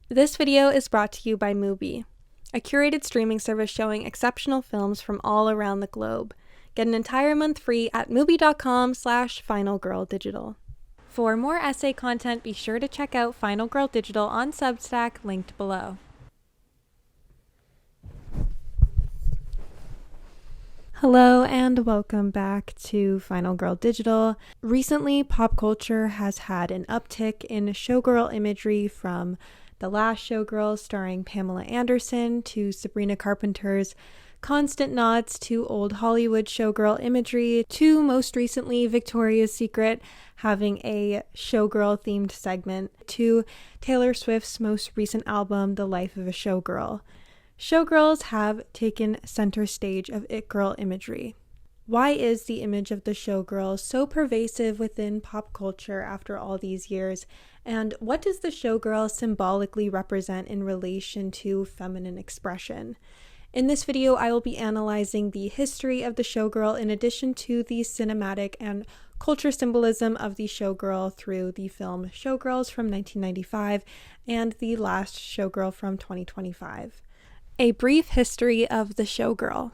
This video is brought to you by Mubi, a curated streaming service showing exceptional films from all around the globe. Get an entire month free at mubi.com/finalgirldigital. For more essay content, be sure to check out Final Girl Digital on Substack, linked below. Hello and welcome back to Final Girl Digital. Recently, pop culture has had an uptick in showgirl imagery, from the last Showgirls starring Pamela Anderson to Sabrina Carpenter's constant nods to old Hollywood showgirl imagery, to most recently Victoria's Secret having a showgirl themed segment, to Taylor Swift's most recent album, The Life of a Showgirl. Showgirls have taken center stage of it girl imagery. Why is the image of the showgirl so pervasive within pop culture after all these years? And what does the showgirl symbolically represent in relation to feminine expression? In this video, I will be analyzing the history of the showgirl in addition to the cinematic and culture symbolism of the showgirl through the film Showgirls from 1995 and the last Showgirl from 2025. A brief history of the showgirl.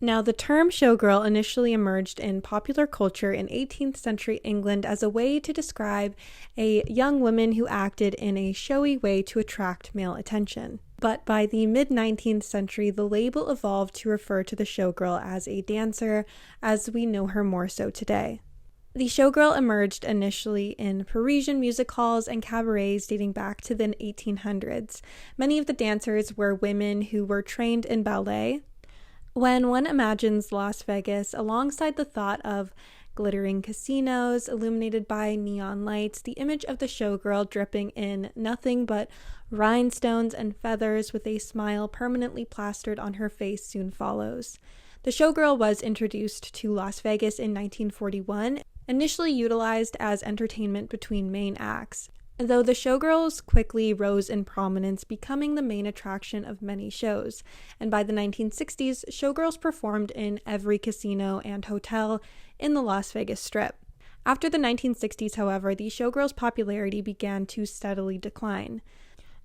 Now, the term showgirl initially emerged in popular culture in 18th century England as a way to describe a young woman who acted in a showy way to attract male attention. But by the mid-19th century, the label evolved to refer to the showgirl as a dancer, as we know her more so today. The showgirl emerged initially in Parisian music halls and cabarets dating back to the 1800s. Many of the dancers were women who were trained in ballet. When one imagines Las Vegas alongside the thought of glittering casinos illuminated by neon lights, the image of the showgirl dripping in nothing but rhinestones and feathers with a smile permanently plastered on her face soon follows. The showgirl was introduced to Las Vegas in 1941, initially utilized as entertainment between main acts, though the showgirls quickly rose in prominence, becoming the main attraction of many shows. And by the 1960s, showgirls performed in every casino and hotel in the Las Vegas Strip. After the 1960s, however, the showgirls' popularity began to steadily decline,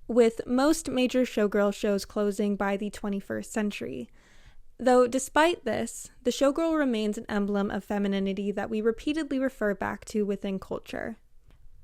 with most major showgirl shows closing by the 21st century. Though despite this, the showgirl remains an emblem of femininity that we repeatedly refer back to within culture.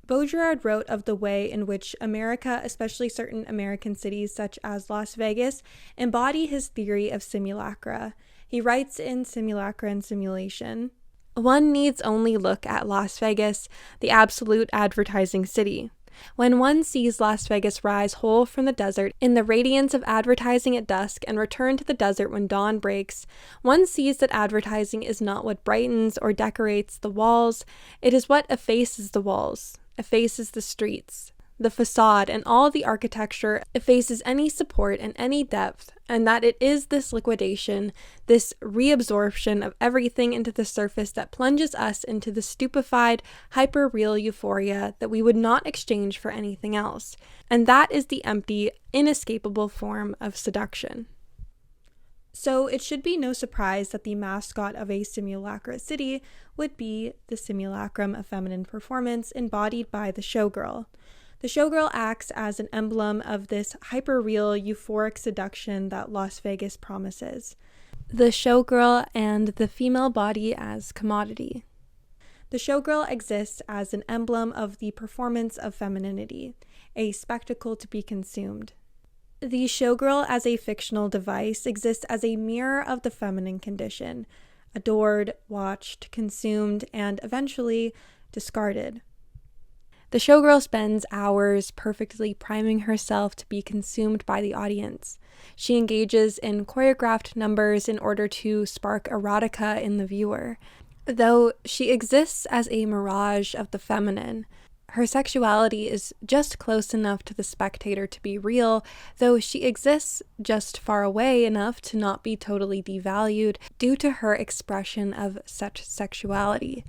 Baudrillard wrote of the way in which America, especially certain American cities such as Las Vegas, embody his theory of simulacra. He writes in Simulacra and Simulation, "One needs only look at Las Vegas, the absolute advertising city. When one sees Las Vegas rise whole from the desert in the radiance of advertising at dusk and return to the desert when dawn breaks, one sees that advertising is not what brightens or decorates the walls, it is what effaces the walls, effaces the streets, the facade, and all the architecture, effaces any support and any depth, and that it is this liquidation, this reabsorption of everything into the surface that plunges us into the stupefied, hyper-real euphoria that we would not exchange for anything else. And that is the empty, inescapable form of seduction." So it should be no surprise that the mascot of a simulacra city would be the simulacrum of feminine performance embodied by the showgirl. The showgirl acts as an emblem of this hyper-real, euphoric seduction that Las Vegas promises. The showgirl and the female body as commodity. The showgirl exists as an emblem of the performance of femininity, a spectacle to be consumed. The showgirl as a fictional device exists as a mirror of the feminine condition, adored, watched, consumed, and eventually discarded. The showgirl spends hours perfectly priming herself to be consumed by the audience. She engages in choreographed numbers in order to spark erotica in the viewer. Though she exists as a mirage of the feminine, her sexuality is just close enough to the spectator to be real, though she exists just far away enough to not be totally devalued due to her expression of such sexuality.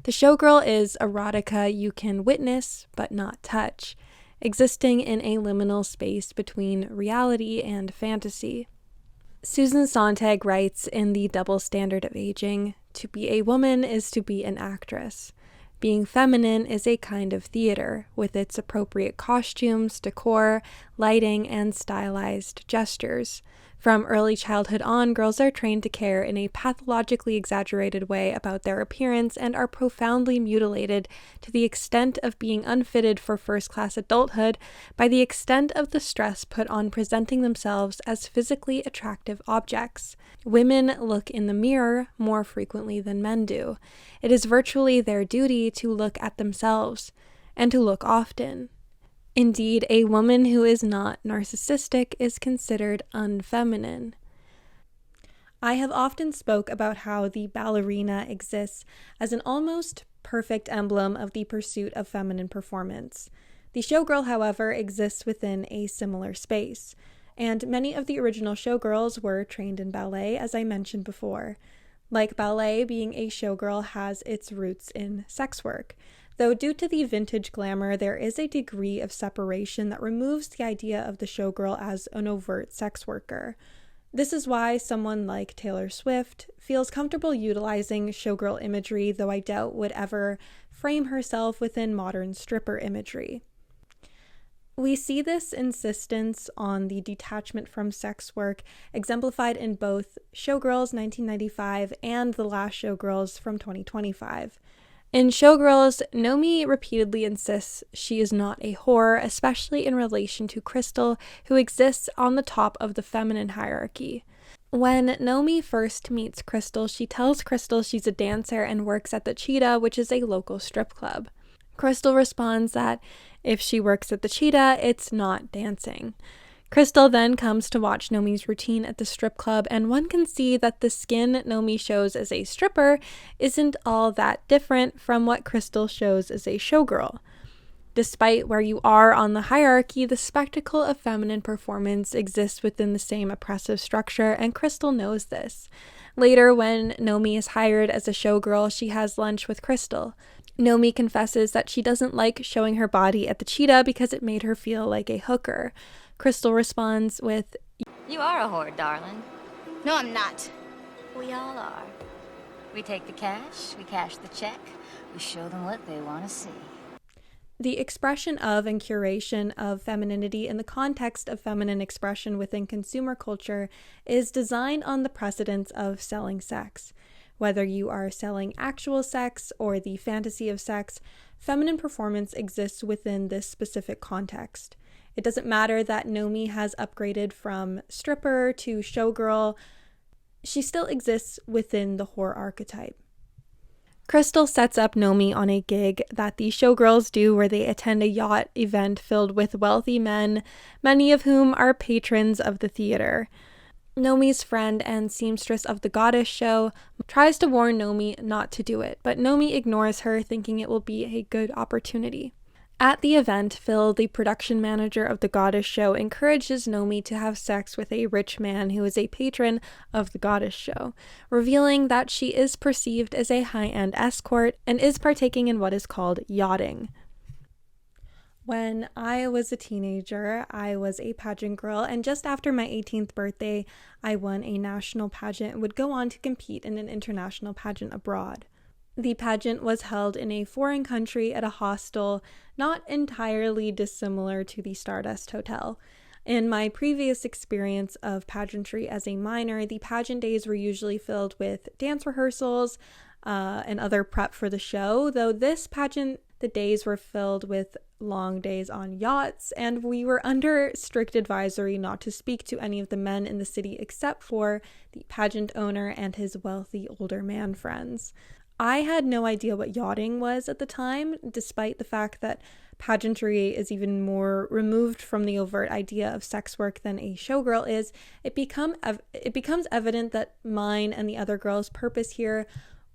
The showgirl is erotica you can witness but not touch, existing in a liminal space between reality and fantasy. Susan Sontag writes in The Double Standard of Aging, "To be a woman is to be an actress." Being feminine is a kind of theater, with its appropriate costumes, decor, lighting, and stylized gestures. From early childhood on, girls are trained to care in a pathologically exaggerated way about their appearance and are profoundly mutilated to the extent of being unfitted for first-class adulthood by the extent of the stress put on presenting themselves as physically attractive objects. Women look in the mirror more frequently than men do. It is virtually their duty to look at themselves, and to look often. Indeed, a woman who is not narcissistic is considered unfeminine. I have often spoke about how the ballerina exists as an almost perfect emblem of the pursuit of feminine performance. The showgirl, however, exists within a similar space, and many of the original showgirls were trained in ballet, as I mentioned before. Like ballet, being a showgirl has its roots in sex work. Though due to the vintage glamour, there is a degree of separation that removes the idea of the showgirl as an overt sex worker. This is why someone like Taylor Swift feels comfortable utilizing showgirl imagery, though I doubt would ever frame herself within modern stripper imagery. We see this insistence on the detachment from sex work exemplified in both Showgirls 1995 and The Last Showgirls from 2025. In Showgirls, Nomi repeatedly insists she is not a whore, especially in relation to Crystal, who exists on the top of the feminine hierarchy. When Nomi first meets Crystal, she tells Crystal she's a dancer and works at the Cheetah, which is a local strip club. Crystal responds that if she works at the Cheetah, it's not dancing. Crystal then comes to watch Nomi's routine at the strip club, and one can see that the skin Nomi shows as a stripper isn't all that different from what Crystal shows as a showgirl. Despite where you are on the hierarchy, the spectacle of feminine performance exists within the same oppressive structure, and Crystal knows this. Later, when Nomi is hired as a showgirl, she has lunch with Crystal. Nomi confesses that she doesn't like showing her body at the Cheetah because it made her feel like a hooker. Crystal responds with, "You are a whore, darling." No, I'm not. We all are. We take the cash, we cash the check, we show them what they want to see. The expression of and curation of femininity in the context of feminine expression within consumer culture is designed on the precedence of selling sex. Whether you are selling actual sex or the fantasy of sex, feminine performance exists within this specific context. It doesn't matter that Nomi has upgraded from stripper to showgirl, she still exists within the whore archetype. Crystal sets up Nomi on a gig that the showgirls do where they attend a yacht event filled with wealthy men, many of whom are patrons of the theater. Nomi's friend and seamstress of the Goddess show tries to warn Nomi not to do it, but Nomi ignores her, thinking it will be a good opportunity. At the event, Phil, the production manager of the Goddess show, encourages Nomi to have sex with a rich man who is a patron of the Goddess show, revealing that she is perceived as a high-end escort and is partaking in what is called yachting. When I was a teenager, I was a pageant girl, and just after my 18th birthday, I won a national pageant and would go on to compete in an international pageant abroad. The pageant was held in a foreign country at a hostel not entirely dissimilar to the Stardust Hotel. In my previous experience of pageantry as a minor, the pageant days were usually filled with dance rehearsals and other prep for the show, though this pageant, the days were filled with long days on yachts, and we were under strict advisory not to speak to any of the men in the city except for the pageant owner and his wealthy older man friends. I had no idea what yachting was at the time, despite the fact that pageantry is even more removed from the overt idea of sex work than a showgirl is. It becomes evident that mine and the other girls' purpose here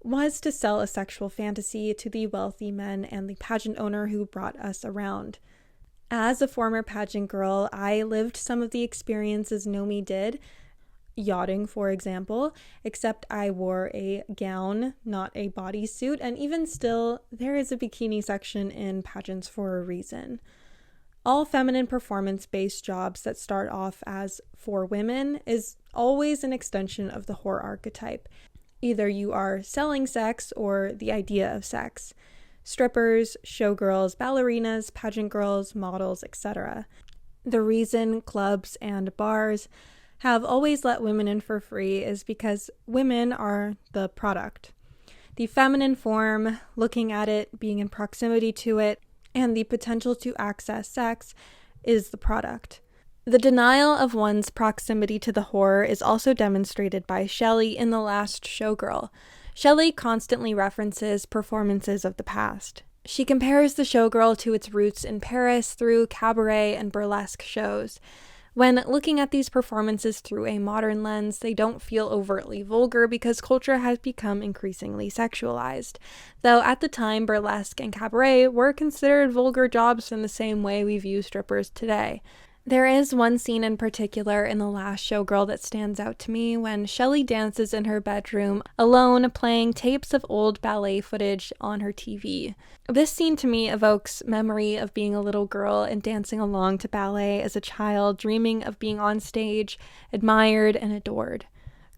was to sell a sexual fantasy to the wealthy men and the pageant owner who brought us around. As a former pageant girl, I lived some of the experiences Nomi did, yachting, for example, except I wore a gown, not a bodysuit, and even still, there is a bikini section in pageants for a reason. All feminine performance-based jobs that start off as for women is always an extension of the whore archetype. Either you are selling sex or the idea of sex. strippers, showgirls, ballerinas, pageant girls, models, etc. The reason clubs and bars have always let women in for free is because women are the product. The feminine form, looking at it, being in proximity to it, and the potential to access sex is the product. The denial of one's proximity to the whore is also demonstrated by Shelley in The Last Showgirl. Shelley constantly references performances of the past. She compares the showgirl to its roots in Paris through cabaret and burlesque shows. When looking at these performances through a modern lens, they don't feel overtly vulgar because culture has become increasingly sexualized. Though at the time, burlesque and cabaret were considered vulgar jobs in the same way we view strippers today. There is one scene in particular in The Last Showgirl that stands out to me when Shelley dances in her bedroom alone, playing tapes of old ballet footage on her TV. This scene to me evokes memory of being a little girl and dancing along to ballet as a child, dreaming of being on stage, admired and adored.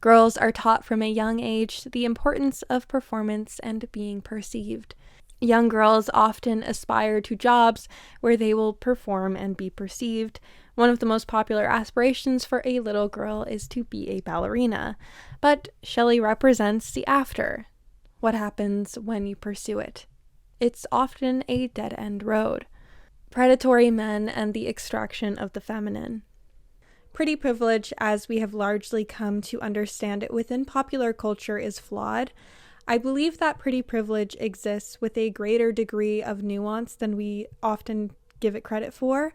Girls are taught from a young age the importance of performance and being perceived. Young girls often aspire to jobs where they will perform and be perceived. One of the most popular aspirations for a little girl is to be a ballerina. But Shelley represents the after. What happens when you pursue it? It's often a dead-end road. Predatory men and the extraction of the feminine. Pretty privilege, as we have largely come to understand it within popular culture, is flawed. I believe that pretty privilege exists with a greater degree of nuance than we often give it credit for.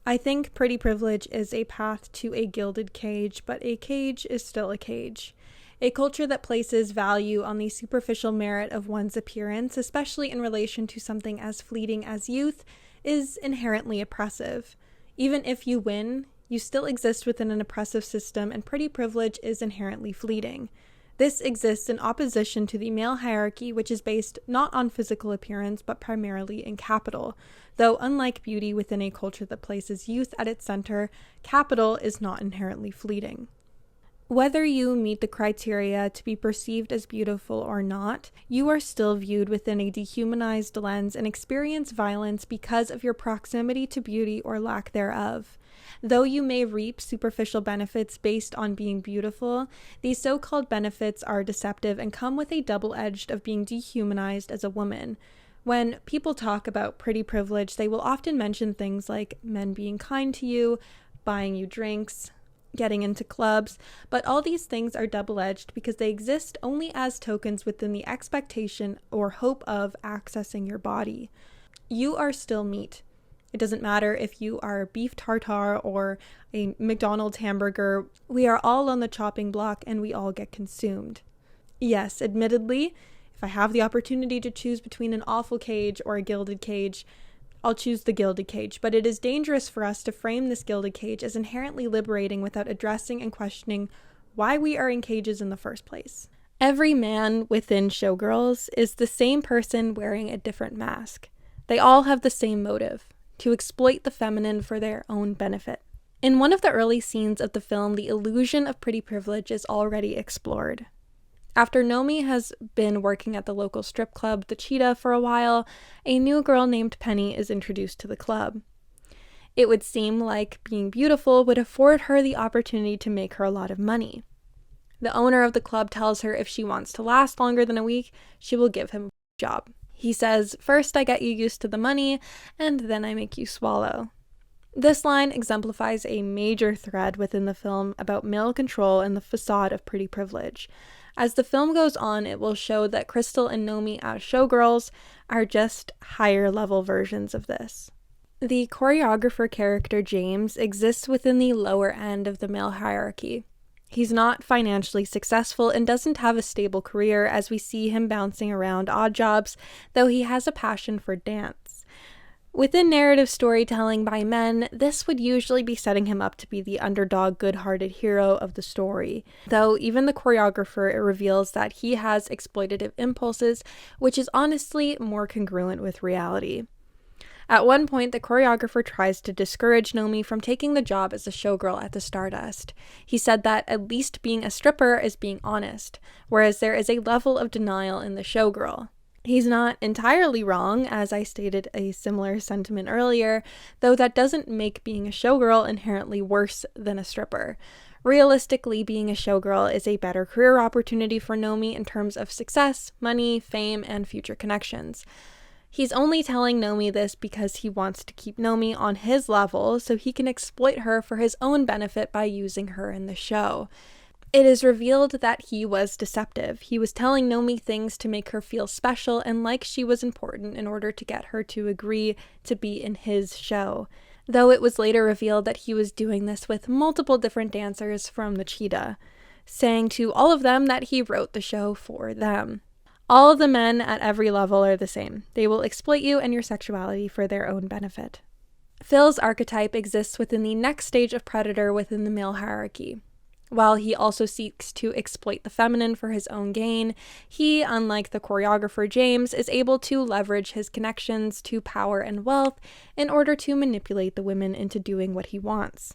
I think pretty privilege is a path to a gilded cage, but a cage is still a cage. A culture that places value on the superficial merit of one's appearance, especially in relation to something as fleeting as youth, is inherently oppressive. Even if you win, you still exist within an oppressive system, and pretty privilege is inherently fleeting. This exists in opposition to the male hierarchy, which is based not on physical appearance, but primarily in capital. Though unlike beauty within a culture that places youth at its center, capital is not inherently fleeting. Whether you meet the criteria to be perceived as beautiful or not, you are still viewed within a dehumanized lens and experience violence because of your proximity to beauty or lack thereof. Though you may reap superficial benefits based on being beautiful, these so-called benefits are deceptive and come with a double-edged of being dehumanized as a woman. When people talk about pretty privilege, they will often mention things like men being kind to you, buying you drinks, getting into clubs, but all these things are double-edged because they exist only as tokens within the expectation or hope of accessing your body. You are still meat. It doesn't matter if you are beef tartare or a McDonald's hamburger. We are all on the chopping block and we all get consumed. Yes, admittedly, if I have the opportunity to choose between an awful cage or a gilded cage, I'll choose the gilded cage, but it is dangerous for us to frame this gilded cage as inherently liberating without addressing and questioning why we are in cages in the first place. Every man within Showgirls is the same person wearing a different mask. They all have the same motive: to exploit the feminine for their own benefit. In one of the early scenes of the film, the illusion of pretty privilege is already explored. After Nomi has been working at the local strip club, the Cheetah, for a while, a new girl named Penny is introduced to the club. It would seem like being beautiful would afford her the opportunity to make her a lot of money. The owner of the club tells her if she wants to last longer than a week, she will give him a job. He says, "First I get you used to the money, and then I make you swallow." This line exemplifies a major thread within the film about male control and the facade of pretty privilege. As the film goes on, it will show that Crystal and Nomi as Showgirls are just higher level versions of this. The choreographer character James exists within the lower end of the male hierarchy. He's not financially successful and doesn't have a stable career, as we see him bouncing around odd jobs, though he has a passion for dance. Within narrative storytelling by men, this would usually be setting him up to be the underdog, good-hearted hero of the story, though even the choreographer reveals that he has exploitative impulses, which is honestly more congruent with reality. At one point, the choreographer tries to discourage Nomi from taking the job as a showgirl at the Stardust. He said that at least being a stripper is being honest, whereas there is a level of denial in the showgirl. He's not entirely wrong, as I stated a similar sentiment earlier, though that doesn't make being a showgirl inherently worse than a stripper. Realistically, being a showgirl is a better career opportunity for Nomi in terms of success, money, fame, and future connections. He's only telling Nomi this because he wants to keep Nomi on his level so he can exploit her for his own benefit by using her in the show. It is revealed that he was deceptive. He was telling Nomi things to make her feel special and like she was important in order to get her to agree to be in his show. Though it was later revealed that he was doing this with multiple different dancers from the Cheetah, saying to all of them that he wrote the show for them. All of the men at every level are the same. They will exploit you and your sexuality for their own benefit. Phil's archetype exists within the next stage of predator within the male hierarchy. While he also seeks to exploit the feminine for his own gain, he, unlike the choreographer James, is able to leverage his connections to power and wealth in order to manipulate the women into doing what he wants.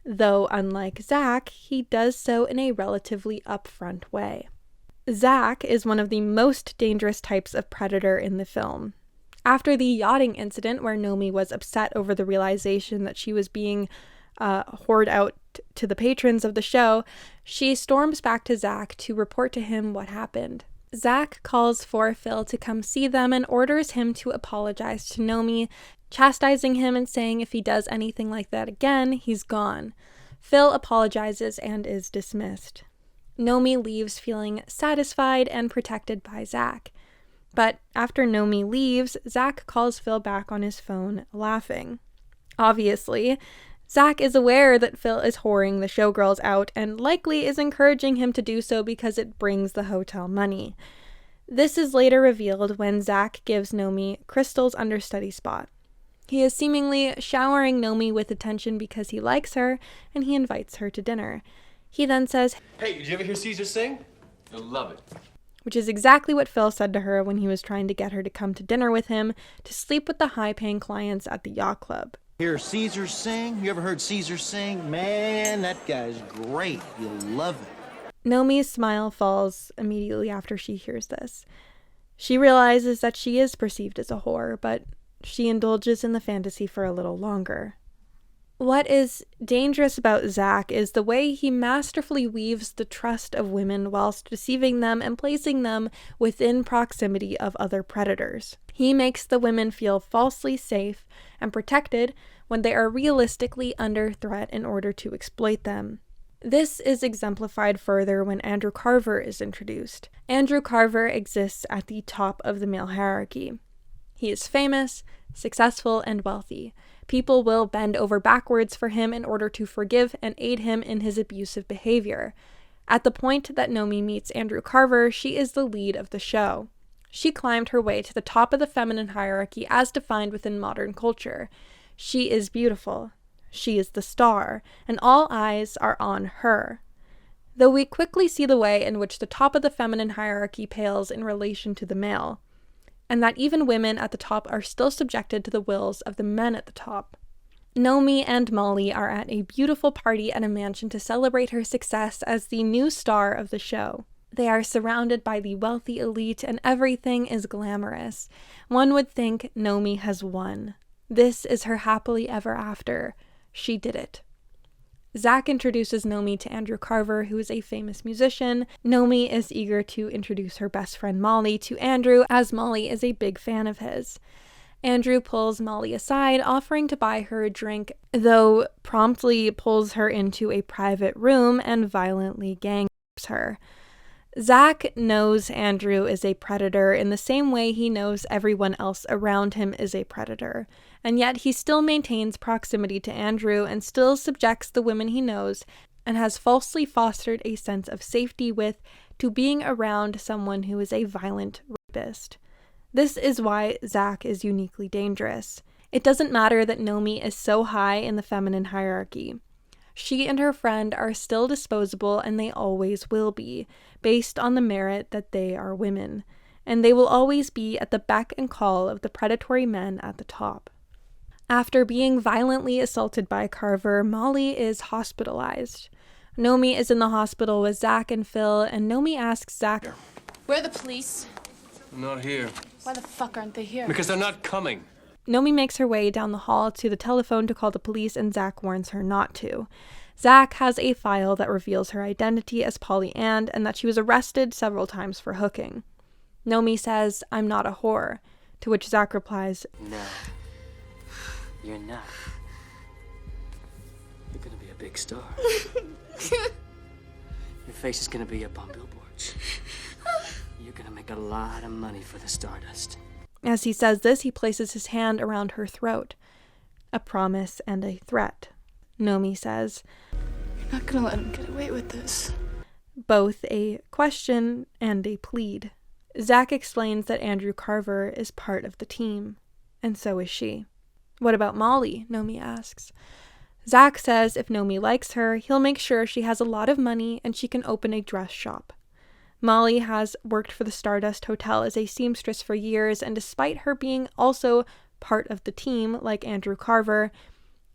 Though, unlike Zach, he does so in a relatively upfront way. Zach is one of the most dangerous types of predator in the film. After the yachting incident where Nomi was upset over the realization that she was being whored out to the patrons of the show, she storms back to Zach to report to him what happened. Zach calls for Phil to come see them and orders him to apologize to Nomi, chastising him and saying if he does anything like that again, he's gone. Phil apologizes and is dismissed. Nomi leaves feeling satisfied and protected by Zach. But after Nomi leaves, Zach calls Phil back on his phone, laughing. Obviously, Zach is aware that Phil is whoring the showgirls out and likely is encouraging him to do so because it brings the hotel money. This is later revealed when Zach gives Nomi Crystal's understudy spot. He is seemingly showering Nomi with attention because he likes her and he invites her to dinner. He then says, "Hey, did you ever hear Caesar sing? You'll love it." Which is exactly what Phil said to her when he was trying to get her to come to dinner with him to sleep with the high-paying clients at the yacht club. Hear Caesar sing? You ever heard Caesar sing? Man, that guy's great. You'll love it. Nomi's smile falls immediately after she hears this. She realizes that she is perceived as a whore, but she indulges in the fantasy for a little longer. What is dangerous about Zach is the way he masterfully weaves the trust of women whilst deceiving them and placing them within proximity of other predators. He makes the women feel falsely safe and protected when they are realistically under threat in order to exploit them. This is exemplified further when Andrew Carver is introduced. Andrew Carver exists at the top of the male hierarchy. He is famous, successful, and wealthy. People will bend over backwards for him in order to forgive and aid him in his abusive behavior. At the point that Nomi meets Andrew Carver, she is the lead of the show. She climbed her way to the top of the feminine hierarchy as defined within modern culture. She is beautiful. She is the star, and all eyes are on her. Though we quickly see the way in which the top of the feminine hierarchy pales in relation to the male, and that even women at the top are still subjected to the wills of the men at the top. Nomi and Molly are at a beautiful party at a mansion to celebrate her success as the new star of the show. They are surrounded by the wealthy elite and everything is glamorous. One would think Nomi has won. This is her happily ever after. She did it. Zach introduces Nomi to Andrew Carver, who is a famous musician. Nomi is eager to introduce her best friend Molly to Andrew, as Molly is a big fan of his. Andrew pulls Molly aside, offering to buy her a drink, though promptly pulls her into a private room and violently gang rapes her. Zach knows Andrew is a predator in the same way he knows everyone else around him is a predator, and yet he still maintains proximity to Andrew and still subjects the women he knows and has falsely fostered a sense of safety with to being around someone who is a violent rapist. This is why Zach is uniquely dangerous. It doesn't matter that Nomi is so high in the feminine hierarchy. She and her friend are still disposable, and they always will be, based on the merit that they are women, and they will always be at the beck and call of the predatory men at the top. After being violently assaulted by Carver, Molly is hospitalized. Nomi is in the hospital with Zach and Phil, and Nomi asks Zach, "Where are the police?" Not here. Why the fuck aren't they here? Because they're not coming. Nomi makes her way down the hall to the telephone to call the police, and Zach warns her not to. Zach has a file that reveals her identity as Polly Ann and that she was arrested several times for hooking. Nomi says, "I'm not a whore," to which Zach replies, "No, you're not. You're gonna be a big star. Your face is gonna be up on billboards. You're gonna make a lot of money for the Stardust." As he says this, he places his hand around her throat. A promise and a threat. Nomi says, "You're not gonna let him get away with this." Both a question and a plead. Zach explains that Andrew Carver is part of the team, and so is she. "What about Molly?" Nomi asks. Zach says if Nomi likes her, he'll make sure she has a lot of money and she can open a dress shop. Molly has worked for the Stardust Hotel as a seamstress for years, and despite her being also part of the team, like Andrew Carver,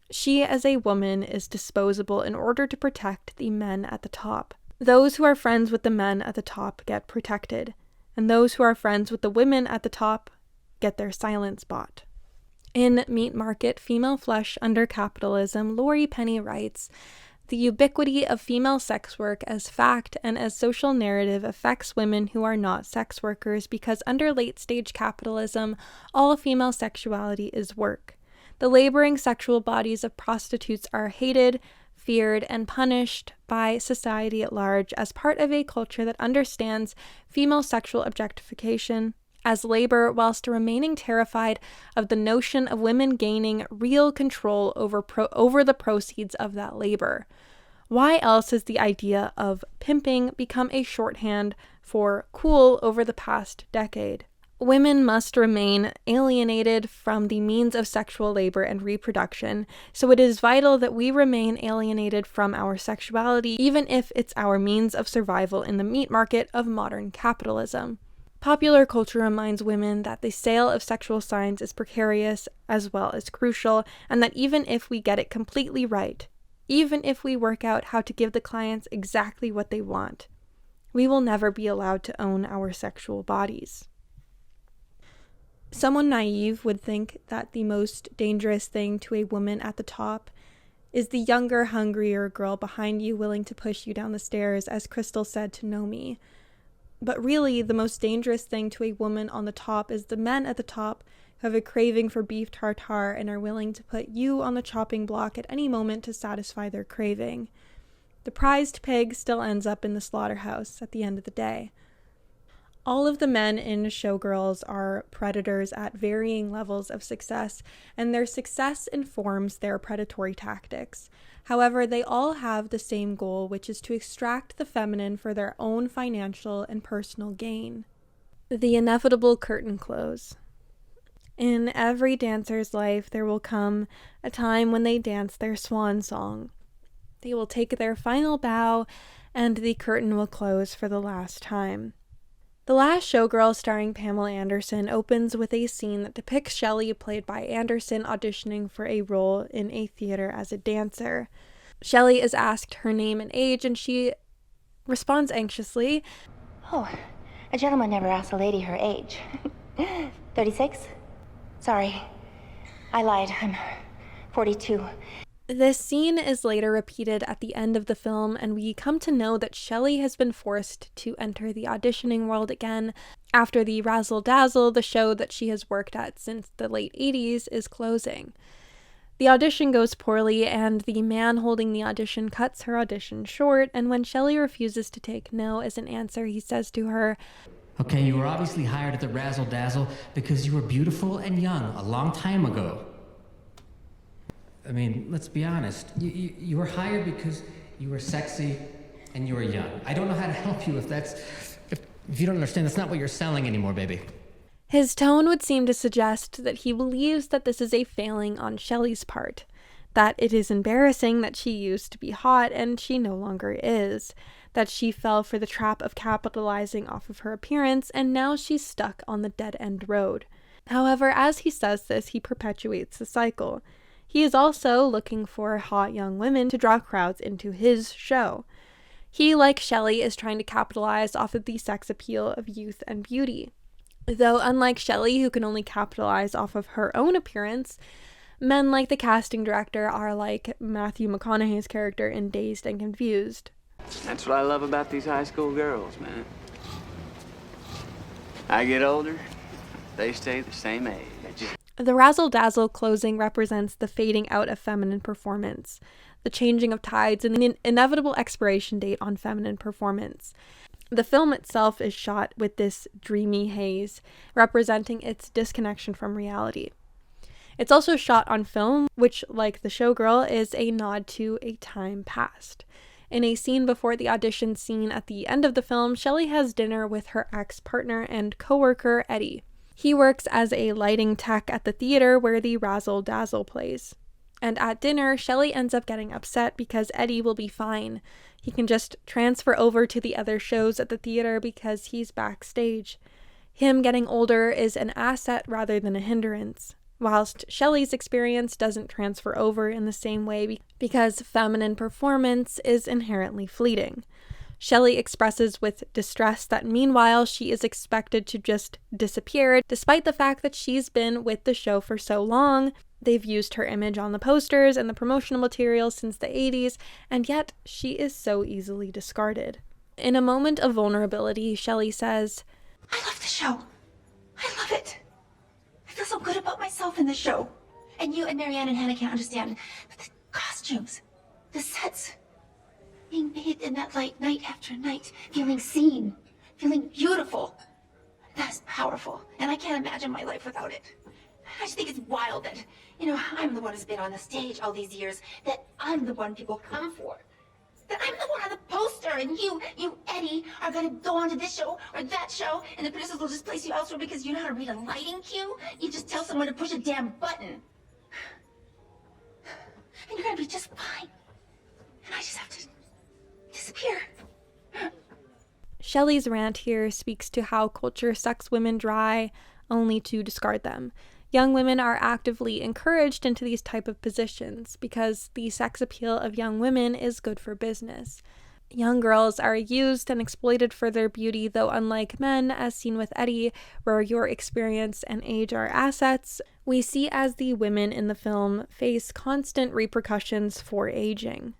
she as a woman is disposable in order to protect the men at the top. Those who are friends with the men at the top get protected, and those who are friends with the women at the top get their silence bought. In Meat Market, Female Flesh Under Capitalism, Laurie Penny writes, "The ubiquity of female sex work as fact and as social narrative affects women who are not sex workers because under late-stage capitalism, all female sexuality is work. The laboring sexual bodies of prostitutes are hated, feared, and punished by society at large as part of a culture that understands female sexual objectification as labor whilst remaining terrified of the notion of women gaining real control over the proceeds of that labor. Why else has the idea of pimping become a shorthand for cool over the past decade? Women must remain alienated from the means of sexual labor and reproduction, so it is vital that we remain alienated from our sexuality, even if it's our means of survival in the meat market of modern capitalism." Popular culture reminds women that the sale of sexual signs is precarious as well as crucial, and that even if we get it completely right, even if we work out how to give the clients exactly what they want, we will never be allowed to own our sexual bodies. Someone naive would think that the most dangerous thing to a woman at the top is the younger, hungrier girl behind you willing to push you down the stairs, as Crystal said to Nomi. But really, the most dangerous thing to a woman on the top is the men at the top who have a craving for beef tartare and are willing to put you on the chopping block at any moment to satisfy their craving. The prized pig still ends up in the slaughterhouse at the end of the day. All of the men in Showgirls are predators at varying levels of success, and their success informs their predatory tactics. However, they all have the same goal, which is to extract the feminine for their own financial and personal gain. The inevitable curtain close. In every dancer's life, there will come a time when they dance their swan song. They will take their final bow, and the curtain will close for the last time. The Last Showgirl, starring Pamela Anderson, opens with a scene that depicts Shelley, played by Anderson, auditioning for a role in a theater as a dancer. Shelley is asked her name and age, and she responds anxiously, "Oh, a gentleman never asks a lady her age." 36? Sorry, I lied. I'm 42. This scene is later repeated at the end of the film, and we come to know that Shelley has been forced to enter the auditioning world again after the Razzle Dazzle, the show that she has worked at since the late 80s, is closing. The audition goes poorly, and the man holding the audition cuts her audition short, and when Shelley refuses to take no as an answer, he says to her, "Okay, you were obviously hired at the Razzle Dazzle because you were beautiful and young a long time ago. I mean, let's be honest. You were hired because you were sexy and you were young. I don't know how to help you if you don't understand. That's not what you're selling anymore, baby." His tone would seem to suggest that he believes that this is a failing on Shelley's part, that it is embarrassing that she used to be hot and she no longer is, that she fell for the trap of capitalizing off of her appearance and now she's stuck on the dead-end road. However, as he says this, he perpetuates the cycle. He is also looking for hot young women to draw crowds into his show. He, like Shelley, is trying to capitalize off of the sex appeal of youth and beauty. Though unlike Shelley, who can only capitalize off of her own appearance, men like the casting director are like Matthew McConaughey's character in Dazed and Confused. That's what I love about these high school girls, man. I get older, they stay the same age. The razzle-dazzle closing represents the fading out of feminine performance, the changing of tides, and the inevitable expiration date on feminine performance. The film itself is shot with this dreamy haze, representing its disconnection from reality. It's also shot on film, which, like the Showgirl, is a nod to a time past. In a scene before the audition scene at the end of the film, Shelley has dinner with her ex-partner and co-worker Eddie. He works as a lighting tech at the theater where the razzle-dazzle plays. And at dinner, Shelley ends up getting upset because Eddie will be fine. He can just transfer over to the other shows at the theater because he's backstage. Him getting older is an asset rather than a hindrance, whilst Shelley's experience doesn't transfer over in the same way because feminine performance is inherently fleeting. Shelley expresses with distress that meanwhile she is expected to just disappear, despite the fact that she's been with the show for so long. They've used her image on the posters and the promotional materials since the 80s, and yet she is so easily discarded. In a moment of vulnerability, Shelley says, I love the show. I love it. I feel so good about myself in the show. And you and Marianne and Hannah can't understand. But the costumes, the sets, being bathed in that light night after night, feeling seen, feeling beautiful. That's powerful. And I can't imagine my life without it. I just think it's wild that, I'm the one who's been on the stage all these years, that I'm the one people come for. That I'm the one on the poster, and you, Eddie, are gonna go on to this show or that show, and the producers will just place you elsewhere because you know how to read a lighting cue? You just tell someone to push a damn button. And you're gonna be just fine. And I just have to disappear. Shelley's rant here speaks to how culture sucks women dry, only to discard them. Young women are actively encouraged into these type of positions because the sex appeal of young women is good for business. Young girls are used and exploited for their beauty, though unlike men, as seen with Eddie, where your experience and age are assets, we see as the women in the film face constant repercussions for aging.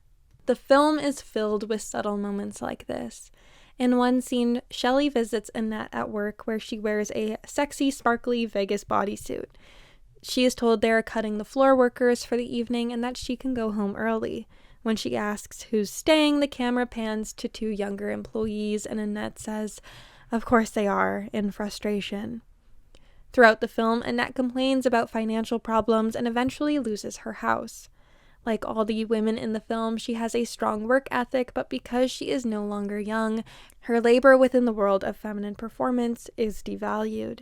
The film is filled with subtle moments like this. In one scene, Shelley visits Annette at work where she wears a sexy, sparkly Vegas bodysuit. She is told they are cutting the floor workers for the evening and that she can go home early. When she asks who's staying, the camera pans to two younger employees and Annette says, "Of course they are," in frustration. Throughout the film, Annette complains about financial problems and eventually loses her house. Like all the women in the film, she has a strong work ethic, but because she is no longer young, her labor within the world of feminine performance is devalued.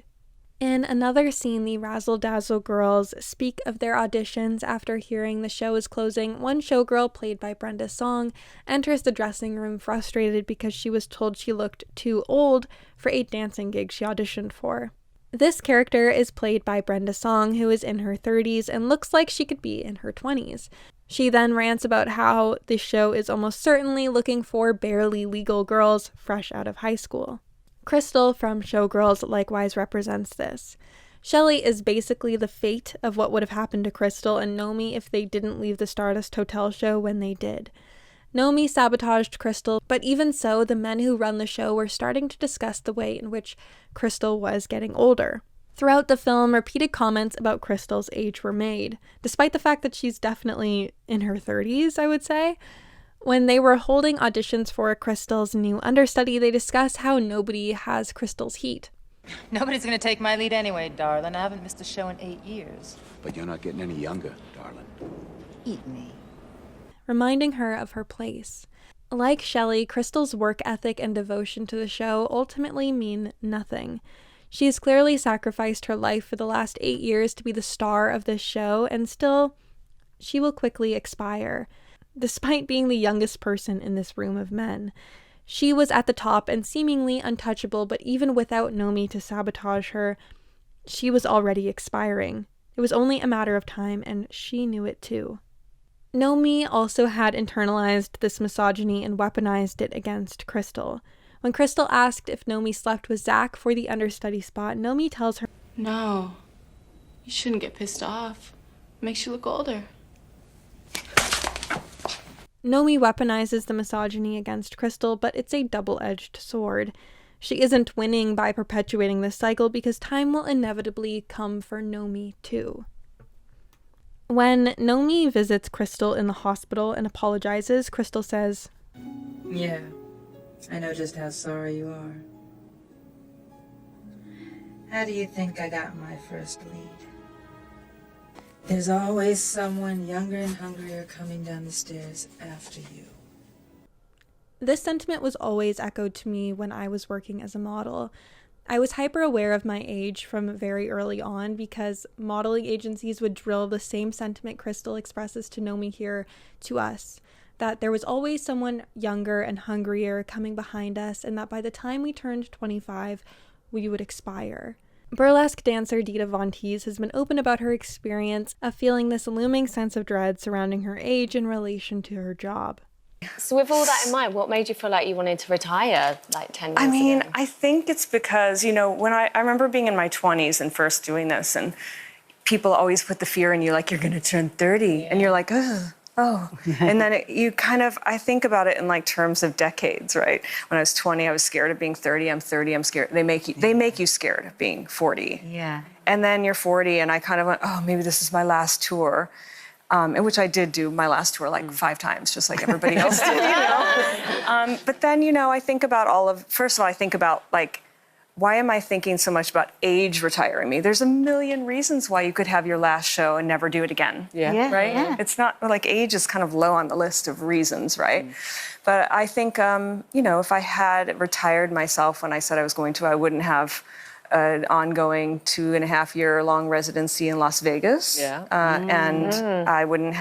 In another scene, the razzle-dazzle girls speak of their auditions after hearing the show is closing. One showgirl, played by Brenda Song, enters the dressing room frustrated because she was told she looked too old for a dancing gig she auditioned for. This character is played by Brenda Song, who is in her 30s and looks like she could be in her 20s. She then rants about how the show is almost certainly looking for barely legal girls fresh out of high school. Crystal from Showgirls likewise represents this. Shelley is basically the fate of what would have happened to Crystal and Nomi if they didn't leave the Stardust Hotel show when they did. Nomi sabotaged Crystal, but even so, the men who run the show were starting to discuss the way in which Crystal was getting older. Throughout the film, repeated comments about Crystal's age were made, despite the fact that she's definitely in her 30s, I would say. When they were holding auditions for Crystal's new understudy, they discuss how nobody has Crystal's heat. Nobody's gonna take my lead anyway, darling. I haven't missed a show in 8 years. But you're not getting any younger, darling. Eat me. Reminding her of her place. Like Shelley, Crystal's work ethic and devotion to the show ultimately mean nothing. She has clearly sacrificed her life for the last 8 years to be the star of this show, and still, she will quickly expire. Despite being the youngest person in this room of men, she was at the top and seemingly untouchable, but even without Nomi to sabotage her, she was already expiring. It was only a matter of time, and she knew it too. Nomi also had internalized this misogyny and weaponized it against Crystal. When Crystal asked if Nomi slept with Zach for the understudy spot, Nomi tells her, No. You shouldn't get pissed off. It makes you look older. Nomi weaponizes the misogyny against Crystal, but it's a double-edged sword. She isn't winning by perpetuating this cycle because time will inevitably come for Nomi too. When Nomi visits Crystal in the hospital and apologizes, Crystal says, Yeah, I know just how sorry you are. How do you think I got my first lead? There's always someone younger and hungrier coming down the stairs after you. This sentiment was always echoed to me when I was working as a model. I was hyper aware of my age from very early on because modeling agencies would drill the same sentiment Crystal expresses to Nomi here to us, that there was always someone younger and hungrier coming behind us, and that by the time we turned 25, we would expire. Burlesque dancer Dita Von Teese has been open about her experience of feeling this looming sense of dread surrounding her age in relation to her job. So with all that in mind, what made you feel like you wanted to retire like 10 years ago? I think it's because, when I remember being in my 20s and first doing this, and people always put the fear in you, like, you're going to turn 30, and you're like, ugh. Oh, and then I think about it in like terms of decades, right? When I was 20, I was scared of being 30. I'm 30, I'm scared. They make you scared of being 40. Yeah. And then you're 40, and I kind of went, oh, maybe this is my last tour. In which I did do my last tour like 5 times, just like everybody else did, But then, I think about first of all, I think about like, why am I thinking so much about age retiring me? There's a million reasons why you could have your last show and never do it again. Yeah. Right? Yeah. It's not like age is kind of low on the list of reasons, right? But I think, if I had retired myself when I said I was going to, I wouldn't have an ongoing 2.5-year-long residency in Las Vegas. Yeah. And I wouldn't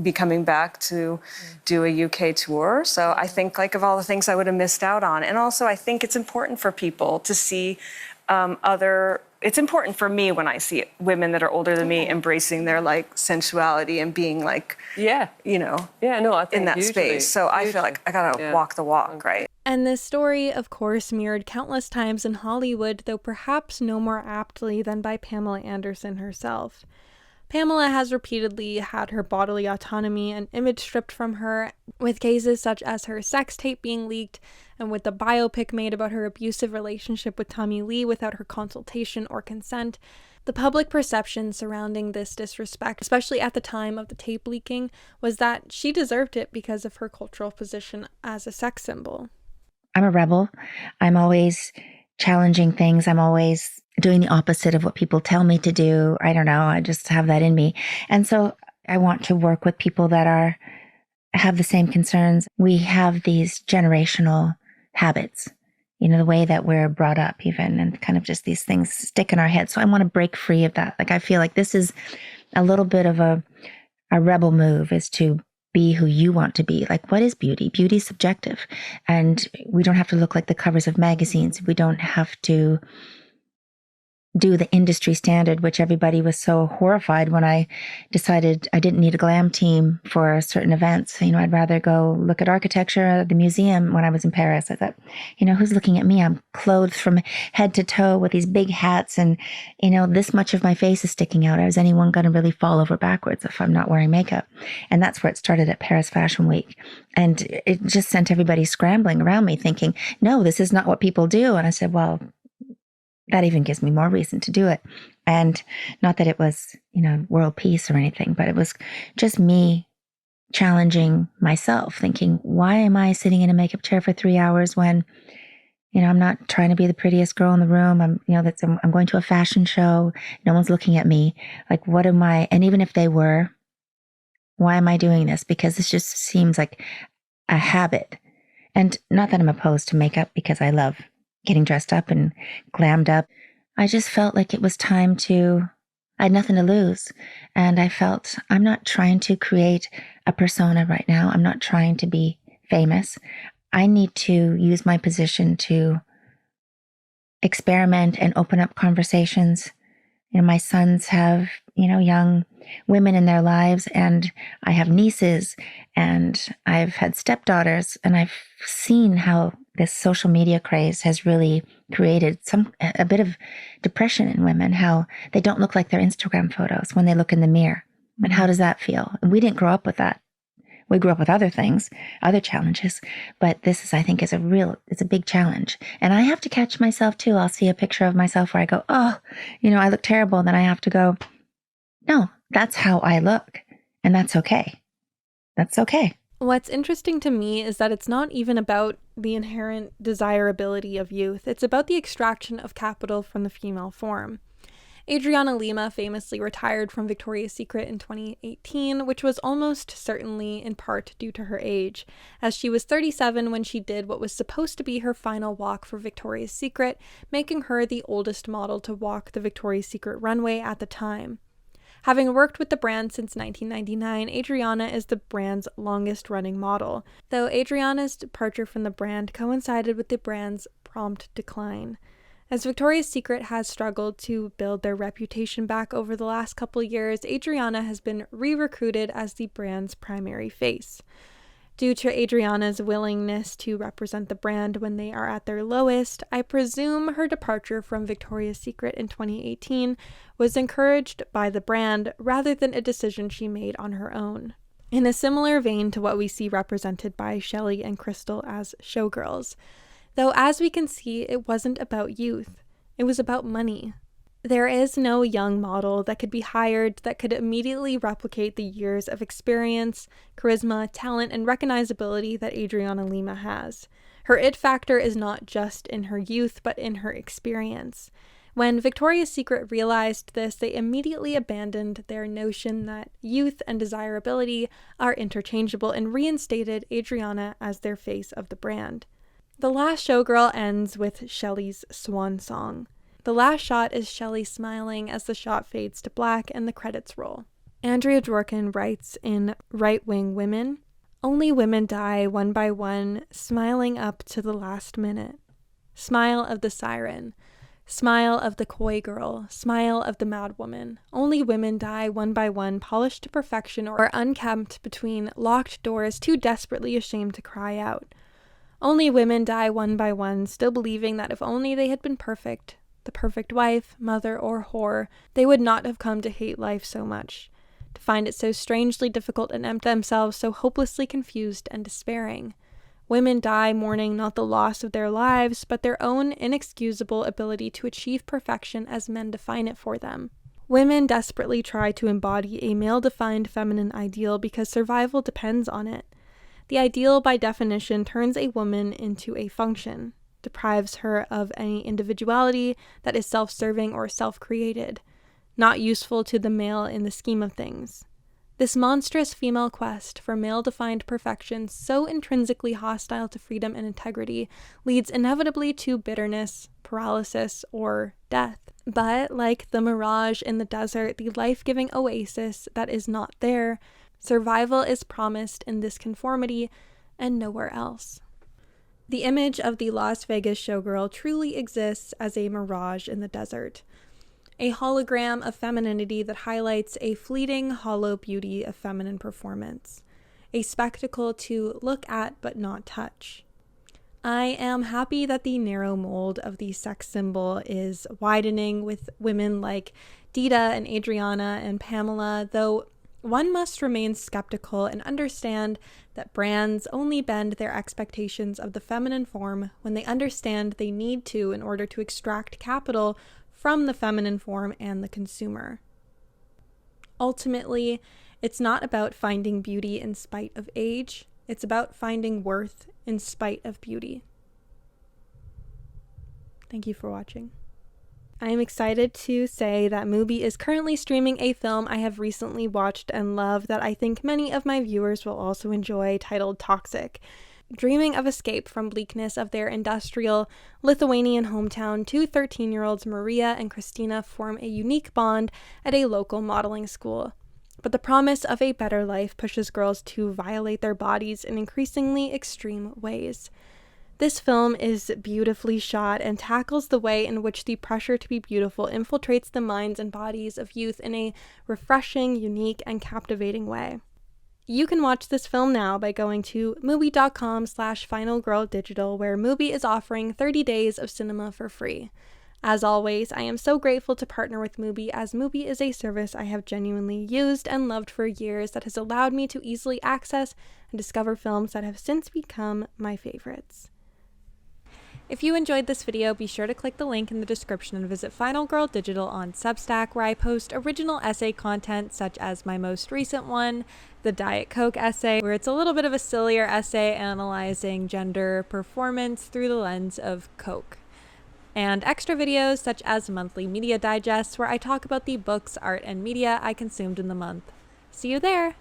be coming back to do a UK tour. So I think like of all the things I would have missed out on. And also I think it's important for people to see it's important for me when I see women that are older than me embracing their like sensuality and being like, I think in that space. So I feel like I gotta walk the walk, right? And this story, of course, mirrored countless times in Hollywood, though perhaps no more aptly than by Pamela Anderson herself. Pamela has repeatedly had her bodily autonomy and image stripped from her, with cases such as her sex tape being leaked and with the biopic made about her abusive relationship with Tommy Lee without her consultation or consent. The public perception surrounding this disrespect, especially at the time of the tape leaking, was that she deserved it because of her cultural position as a sex symbol. I'm a rebel. I'm always challenging things. I'm always doing the opposite of what people tell me to do. I don't know. I just have that in me. And so I want to work with people that have the same concerns. We have these generational habits, the way that we're brought up even, and kind of just these things stick in our head. So I want to break free of that. Like, I feel like this is a little bit of a rebel move, is to be who you want to be. Like, what is beauty? Beauty is subjective. And we don't have to look like the covers of magazines. We don't have to do the industry standard, which everybody was so horrified when I decided I didn't need a glam team for certain events. I'd rather go look at architecture at the museum when I was in Paris. I thought, who's looking at me? I'm clothed from head to toe with these big hats and, this much of my face is sticking out. Is anyone going to really fall over backwards if I'm not wearing makeup? And that's where it started at Paris Fashion Week. And it just sent everybody scrambling around me thinking, no, this is not what people do. And I said, well, that even gives me more reason to do it. And not that it was, world peace or anything, but it was just me challenging myself, thinking, why am I sitting in a makeup chair for 3 hours when, I'm not trying to be the prettiest girl in the room. I'm going to a fashion show. No one's looking at me. Like, what am I? And even if they were, why am I doing this? Because this just seems like a habit. And not that I'm opposed to makeup, because I love getting dressed up and glammed up. I just felt like it was time I had nothing to lose. And I felt I'm not trying to create a persona right now. I'm not trying to be famous. I need to use my position to experiment and open up conversations. My sons have, young women in their lives, and I have nieces, and I've had stepdaughters, and I've seen how this social media craze has really created a bit of depression in women, how they don't look like their Instagram photos when they look in the mirror. And how does that feel? And we didn't grow up with that. We grew up with other things, other challenges, but this is, I think, it's a big challenge. And I have to catch myself too. I'll see a picture of myself where I go, oh, I look terrible. And then I have to go, no, that's how I look. And that's okay. That's okay. What's interesting to me is that it's not even about the inherent desirability of youth. It's about the extraction of capital from the female form. Adriana Lima famously retired from Victoria's Secret in 2018, which was almost certainly in part due to her age, as she was 37 when she did what was supposed to be her final walk for Victoria's Secret, making her the oldest model to walk the Victoria's Secret runway at the time. Having worked with the brand since 1999, Adriana is the brand's longest-running model, though Adriana's departure from the brand coincided with the brand's prompt decline. As Victoria's Secret has struggled to build their reputation back over the last couple years, Adriana has been re-recruited as the brand's primary face. Due to Adriana's willingness to represent the brand when they are at their lowest, I presume her departure from Victoria's Secret in 2018 was encouraged by the brand rather than a decision she made on her own. In a similar vein to what we see represented by Shelley and Crystal as Showgirls. Though, as we can see, it wasn't about youth. It was about money. There is no young model that could be hired that could immediately replicate the years of experience, charisma, talent, and recognizability that Adriana Lima has. Her it factor is not just in her youth, but in her experience. When Victoria's Secret realized this, they immediately abandoned their notion that youth and desirability are interchangeable and reinstated Adriana as their face of the brand. The last Showgirl ends with Shelley's swan song. The last shot is Shelley smiling as the shot fades to black and the credits roll. Andrea Dworkin writes in Right Wing Women, "Only women die one by one, smiling up to the last minute. Smile of the siren. Smile of the coy girl. Smile of the mad woman. Only women die one by one, polished to perfection or unkempt between locked doors, too desperately ashamed to cry out. Only women die one by one, still believing that if only they had been perfect, the perfect wife, mother, or whore, they would not have come to hate life so much, to find it so strangely difficult and themselves so hopelessly confused and despairing. Women die mourning not the loss of their lives, but their own inexcusable ability to achieve perfection as men define it for them. Women desperately try to embody a male-defined feminine ideal because survival depends on it. The ideal, by definition, turns a woman into a function, deprives her of any individuality that is self-serving or self-created, not useful to the male in the scheme of things. This monstrous female quest for male-defined perfection, so intrinsically hostile to freedom and integrity, leads inevitably to bitterness, paralysis, or death. But, like the mirage in the desert, the life-giving oasis that is not there, survival is promised in this conformity and nowhere else. The image of the Las Vegas showgirl truly exists as a mirage in the desert, a hologram of femininity that highlights a fleeting, hollow beauty of feminine performance, a spectacle to look at but not touch. I am happy that the narrow mold of the sex symbol is widening with women like Dita and Adriana and Pamela, though one must remain skeptical and understand that brands only bend their expectations of the feminine form when they understand they need to in order to extract capital from the feminine form and the consumer. Ultimately, it's not about finding beauty in spite of age, it's about finding worth in spite of beauty. Thank you for watching. I am excited to say that Mubi is currently streaming a film I have recently watched and love that I think many of my viewers will also enjoy, titled Toxic. Dreaming of escape from bleakness of their industrial Lithuanian hometown, two 13-year-olds Maria and Christina form a unique bond at a local modeling school. But the promise of a better life pushes girls to violate their bodies in increasingly extreme ways. This film is beautifully shot and tackles the way in which the pressure to be beautiful infiltrates the minds and bodies of youth in a refreshing, unique, and captivating way. You can watch this film now by going to mubi.com/finalgirldigital, where Mubi is offering 30 days of cinema for free. As always, I am so grateful to partner with Mubi, as Mubi is a service I have genuinely used and loved for years that has allowed me to easily access and discover films that have since become my favorites. If you enjoyed this video, be sure to click the link in the description and visit Final Girl Digital on Substack, where I post original essay content such as my most recent one, the Diet Coke essay, where it's a little bit of a sillier essay analyzing gender performance through the lens of Coke. And extra videos such as monthly media digests, where I talk about the books, art, and media I consumed in the month. See you there!